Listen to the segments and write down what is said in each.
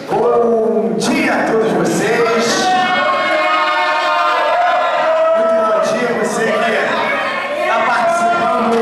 Bom dia a todos vocês. Muito bom dia a você que está participando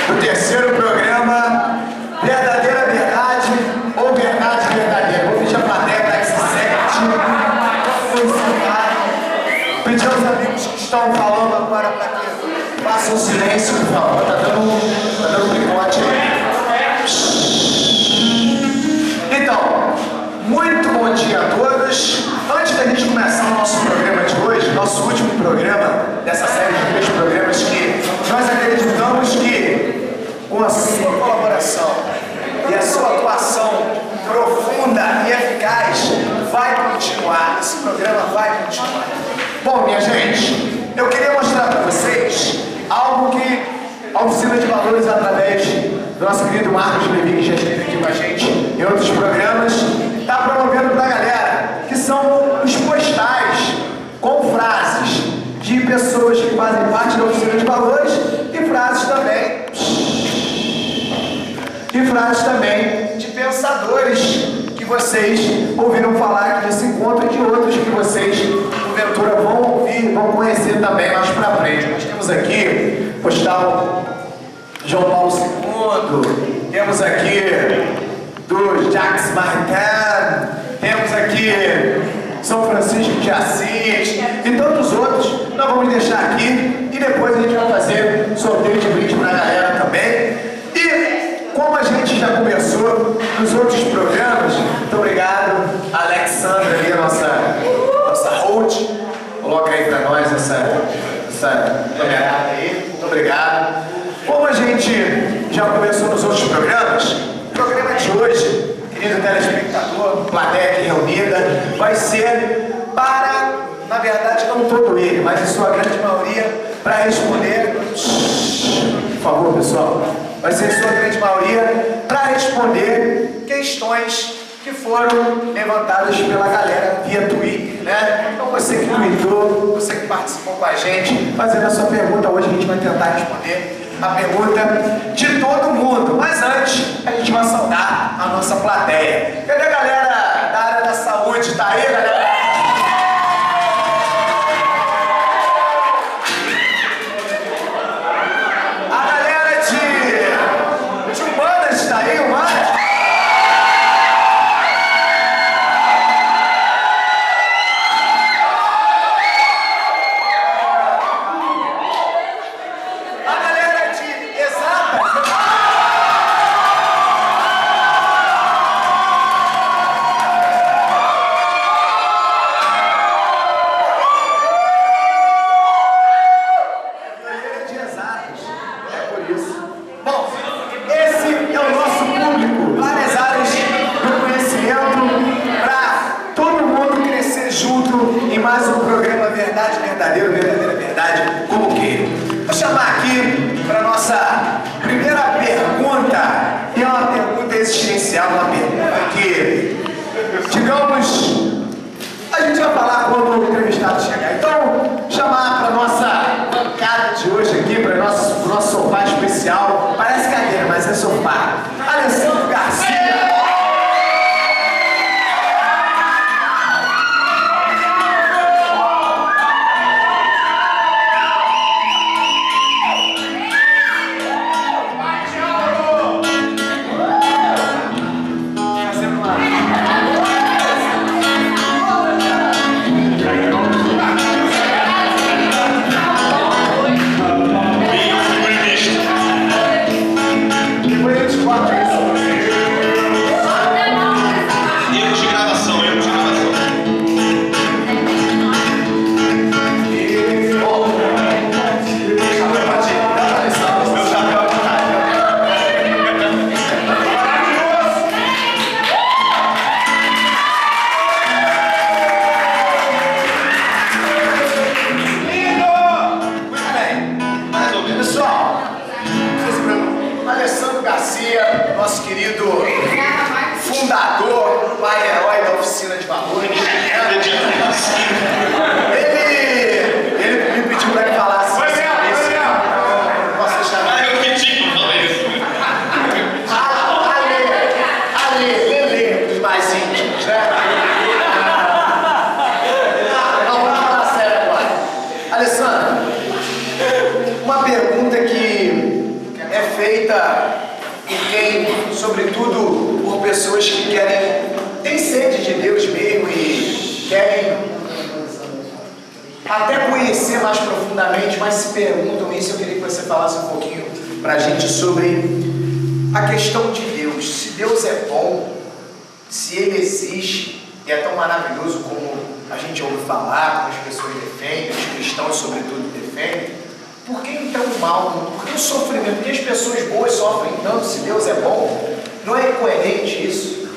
do terceiro programa Verdadeira Verdade ou Verdade Verdadeira. Vou pedir a plateia para que se sente. Pedir aos amigos que estão falando agora para que façam um silêncio, por favor. Tá dando um picote aí. Então, muito bom dia a todos. Antes da gente começar o nosso programa de hoje, nosso último programa dessa série de 3 programas que nós acreditamos que com a sua colaboração e a sua atuação profunda e eficaz vai continuar, esse programa vai continuar. Bom, minha gente, eu queria mostrar para vocês algo que a Oficina de Valores, através do nosso querido Marcos Levi, que já esteve aqui com a gente em outros programas, está promovendo para a galera, que são os postais com frases de pessoas que fazem parte da Oficina de Valores e frases também de pensadores que vocês ouviram falar aqui nesse encontro e de outros que vocês, porventura, vão ouvir, vão conhecer também mais para frente. Nós temos aqui postal João Paulo II, temos aqui do Jacques Maritain, temos aqui São Francisco de Assis e tantos outros. Nós vamos deixar aqui e depois a gente vai fazer sorteio de brinde para a galera também. E como a gente já conversou nos outros programas, muito obrigado a Alexandra ali, a nossa host. Coloca aí para nós essa camerada aí. Muito obrigado. Como a gente já conversou nos outros programas, o programa de hoje, querido telespectador, plateia aqui reunida, vai ser para, na verdade, não todo ele, mas em sua grande maioria, para responder, por favor, pessoal, vai ser em sua grande maioria para responder questões que foram levantadas pela galera via Twitter, né? Então você que tweetou, você que participou com a gente, fazendo a sua pergunta, hoje a gente vai tentar responder a pergunta de todo mundo. Mas antes, a gente vai saudar a nossa plateia. Cadê a galera da área da saúde? Tá aí, galera? A galera de humanas tá aí, humanas? Ele me pediu para ele falar assim. Posso deixar? Eu pedi para falar isso. feita por quem, sobretudo, por pessoas que têm sede de Deus mesmo e querem até conhecer mais profundamente, mas se perguntam isso. Eu queria que você falasse um pouquinho para a gente sobre a questão de Deus. Se Deus é bom, se Ele existe e é tão maravilhoso como a gente ouve falar, como as pessoas defendem, os cristãos sobretudo defendem, por que então o mal? Por que o sofrimento? Por que as pessoas boas sofrem tanto se Deus é bom? Não é incoerente isso?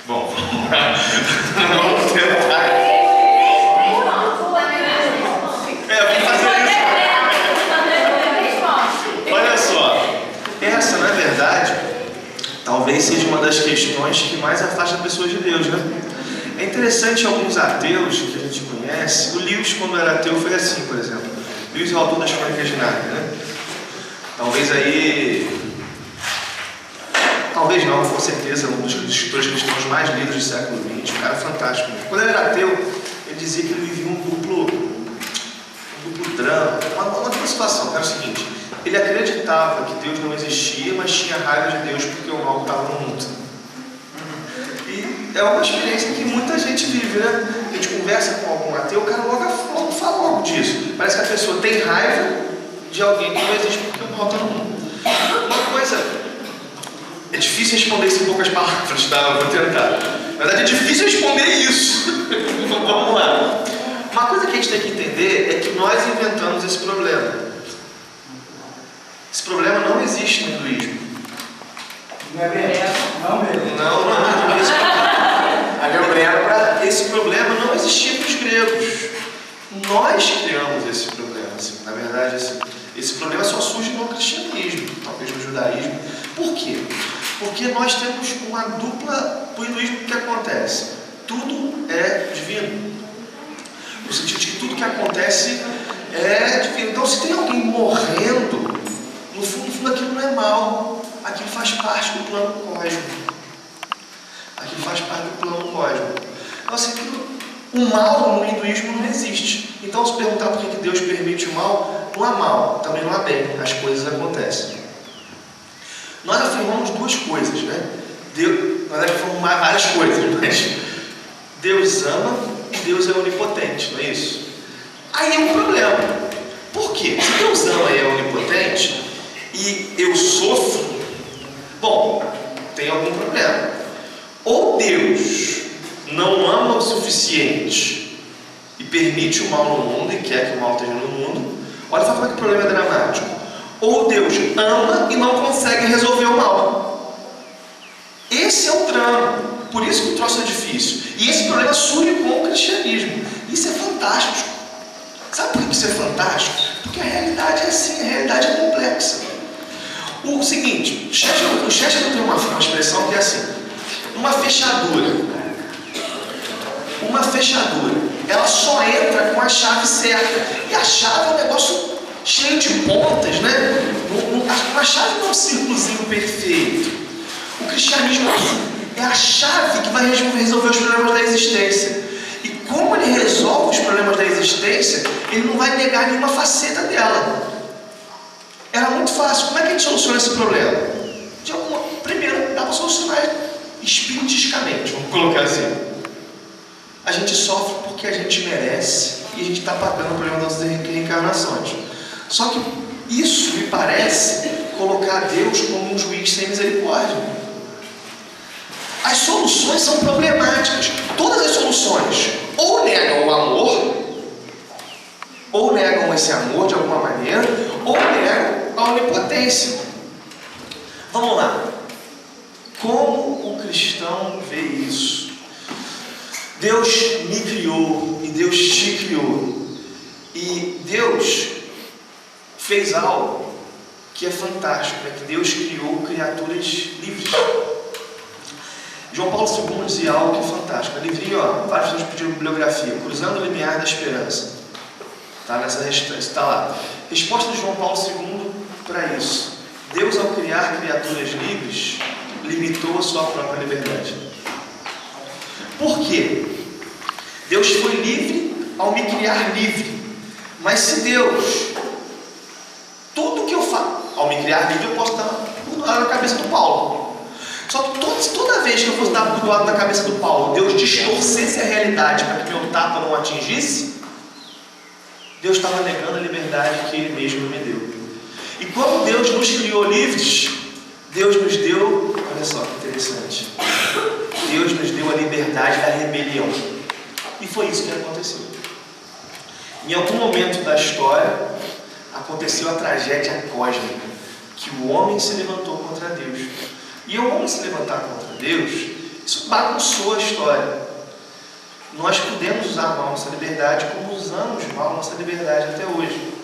Bom, vamos tentar. Vamos fazer isso. Olha só, essa na verdade talvez seja uma das questões que mais afasta pessoas de Deus, né? É interessante alguns ateus que a gente conhece. O Lewis, quando era ateu, foi assim, por exemplo. Lewis é o autor das Crônicas de Nárnia, né? Talvez não, com certeza, um dos escritores cristãos mais lidos do século XX, um cara fantástico. Quando ele era ateu, ele dizia que ele vivia um duplo drama, uma dupla situação, que era o seguinte: ele acreditava que Deus não existia, mas tinha raiva de Deus porque o mal estava no mundo. E é uma experiência que muita gente vive, né? A gente conversa com algum ateu, o cara logo fala logo disso. Parece que a pessoa tem raiva de alguém que não existe porque o mal está no mundo. Uma coisa, é difícil responder isso em poucas palavras, tá? Eu vou tentar. Na verdade, é difícil responder isso. Então vamos lá. Uma coisa que a gente tem que entender é que nós inventamos esse problema. Esse problema não existe no hinduísmo. Não é mesmo? Não mesmo. Não existe. Esse problema não existia para os gregos. Nós criamos esse problema. Assim. Na verdade, esse problema só surge no cristianismo, talvez no judaísmo. Por quê? Porque nós temos uma dupla. No hinduísmo, o que acontece? Tudo é divino. No sentido de que tudo que acontece é divino. Então, se tem alguém morrendo, no fundo aquilo não é mal. Aquilo faz parte do plano cósmico. Aquilo faz parte do plano cósmico. Então, assim, o mal no hinduísmo não existe. Então, se perguntar por que Deus permite o mal, não há mal, também não há bem. As coisas acontecem. Nós afirmamos duas coisas, né? Nós afirmamos várias coisas, mas Deus ama e Deus é onipotente, não é isso? Aí é um problema. Por quê? Se Deus ama e é onipotente e eu sofro, bom, tem algum problema. Ou Deus não ama o suficiente e permite o mal no mundo e quer que o mal esteja no mundo. Olha só como é que o problema é dramático. Ou Deus ama e não consegue resolver o mal. Esse é o drama. Por isso que o troço é difícil. E esse problema surge com o cristianismo. Isso é fantástico. Sabe por que isso é fantástico? Porque a realidade é assim, a realidade é complexa. O seguinte, o Chesterton tem uma expressão que é assim: uma fechadura, ela só entra com a chave certa. E a chave é um negócio cheio de pontas, né? A chave não é um círculozinho perfeito. O cristianismo é a chave que vai resolver os problemas da existência. E como ele resolve os problemas da existência, ele não vai negar nenhuma faceta dela. Era muito fácil. Como é que a gente soluciona esse problema? Primeiro, dá para solucionar espiritisticamente, vamos colocar assim. A gente sofre porque a gente merece e a gente está pagando o problema das reencarnações. Só que isso me parece colocar Deus como um juiz sem misericórdia. As soluções são problemáticas. Todas as soluções ou negam o amor, ou negam esse amor de alguma maneira, ou negam a onipotência. Vamos lá. Como o cristão vê isso? Deus me criou e Deus te criou. E Deus fez algo que é fantástico, é que Deus criou criaturas livres. João Paulo II dizia algo que é fantástico. É livrinho, ó, vários pessoas pediram bibliografia, Cruzando o Limiar da Esperança. Está lá. Resposta de João Paulo II para isso: Deus, ao criar criaturas livres, limitou a sua própria liberdade. Por quê? Deus foi livre ao me criar livre. Mas se Deus, que eu faço, ao me criar livre, eu posso dar burdoada na cabeça do Paulo. Só que toda vez que eu fosse dar burdoada na cabeça do Paulo, Deus distorcesse a realidade para que meu tapa não atingisse, Deus estava negando a liberdade que Ele mesmo me deu. E quando Deus nos criou livres, Deus nos deu, olha só que interessante, Deus nos deu a liberdade da rebelião. E foi isso que aconteceu. Em algum momento da história, aconteceu a tragédia cósmica, que o homem se levantou contra Deus. E ao homem se levantar contra Deus, isso bagunçou a história. Nós podemos usar mal nossa liberdade como usamos mal nossa liberdade até hoje.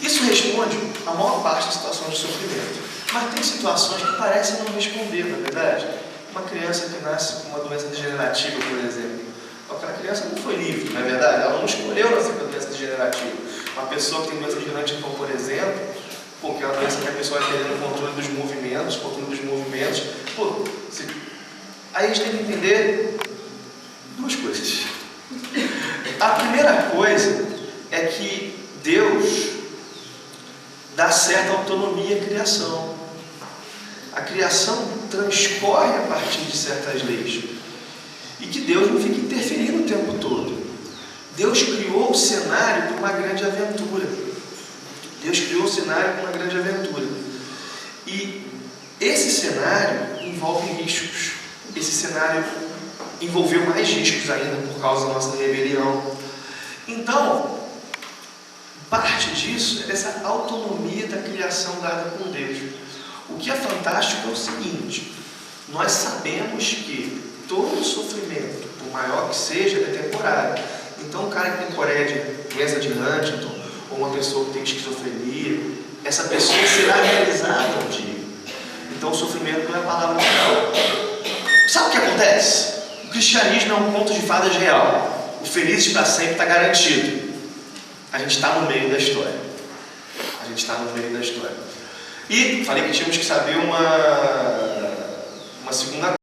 Isso responde a maior parte das situações de sofrimento. Mas tem situações que parecem não responder, na verdade. Uma criança que nasce com uma doença degenerativa, por exemplo. Aquela criança não foi livre, não é verdade? Ela não escolheu nascer com a doença degenerativa. Uma pessoa que tem doença degenerativa, por exemplo, porque é uma doença que a pessoa vai perdendo o controle dos movimentos, aí a gente tem que entender duas coisas. A primeira coisa é que Deus dá certa autonomia à criação. A criação transcorre a partir de certas leis. E que Deus não fica interferindo o tempo todo. Deus criou o cenário para uma grande aventura. E esse cenário envolve riscos. Esse cenário envolveu mais riscos ainda por causa da nossa rebelião. Então, parte disso é dessa autonomia da criação dada por Deus. O que é fantástico é o seguinte: nós sabemos que todo sofrimento, por maior que seja, é temporário. Então, um cara que tem doença de Huntington, ou uma pessoa que tem esquizofrenia, essa pessoa será realizada um dia. Então, o sofrimento não é a palavra final. Sabe o que acontece? O cristianismo é um conto de fadas real. O felizes para sempre está garantido. A gente está no meio da história. E falei que tínhamos que saber uma segunda coisa.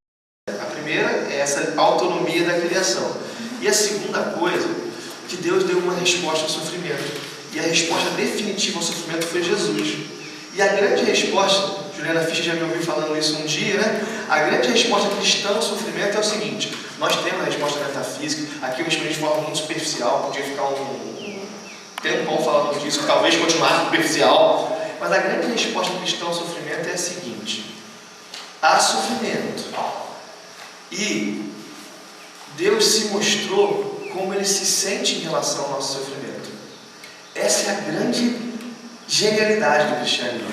A primeira é essa autonomia da criação. E a segunda coisa, que Deus deu uma resposta ao sofrimento. E a resposta definitiva ao sofrimento foi Jesus. E a grande resposta, Juliana Fischer já me ouviu falando isso um dia, né? A grande resposta cristã ao sofrimento é o seguinte: nós temos a resposta metafísica. Aqui eu respondi de forma muito superficial, podia ficar um tempão falando disso, talvez continuasse superficial. Mas a grande resposta cristã ao sofrimento é a seguinte: há sofrimento. E Deus se mostrou como Ele se sente em relação ao nosso sofrimento. Essa é a grande genialidade do cristianismo.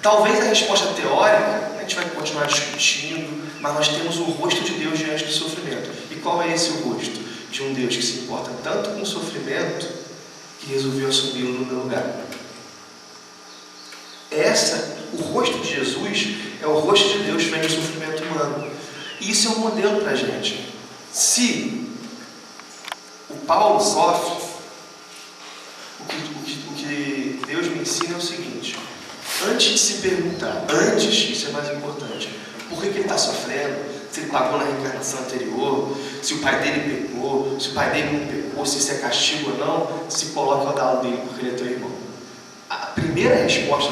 Talvez a resposta teórica, a gente vai continuar discutindo, mas nós temos o rosto de Deus diante do sofrimento. E qual é esse o rosto? De um Deus que se importa tanto com o sofrimento que resolveu assumi-lo no meu lugar. O rosto de Jesus é o rosto de Deus frente ao sofrimento humano. E isso é um modelo para a gente. Se o Paulo sofre, o que Deus me ensina é o seguinte: antes de se perguntar, isso é mais importante, por que ele está sofrendo, se ele pagou na reencarnação anterior, se o pai dele pecou, se o pai dele não pecou, se isso é castigo ou não, se coloque ao lado dele porque ele é teu irmão. A primeira resposta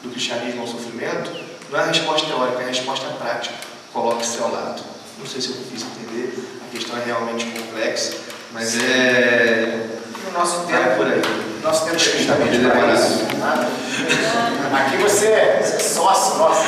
do cristianismo ao sofrimento não é a resposta teórica, é a resposta prática. Coloque-se ao lado. Não sei se eu fiz entender, a questão é realmente complexa, mas o nosso tempo é por aí. Nosso tempo é justamente para isso. Aqui você é sócio nosso.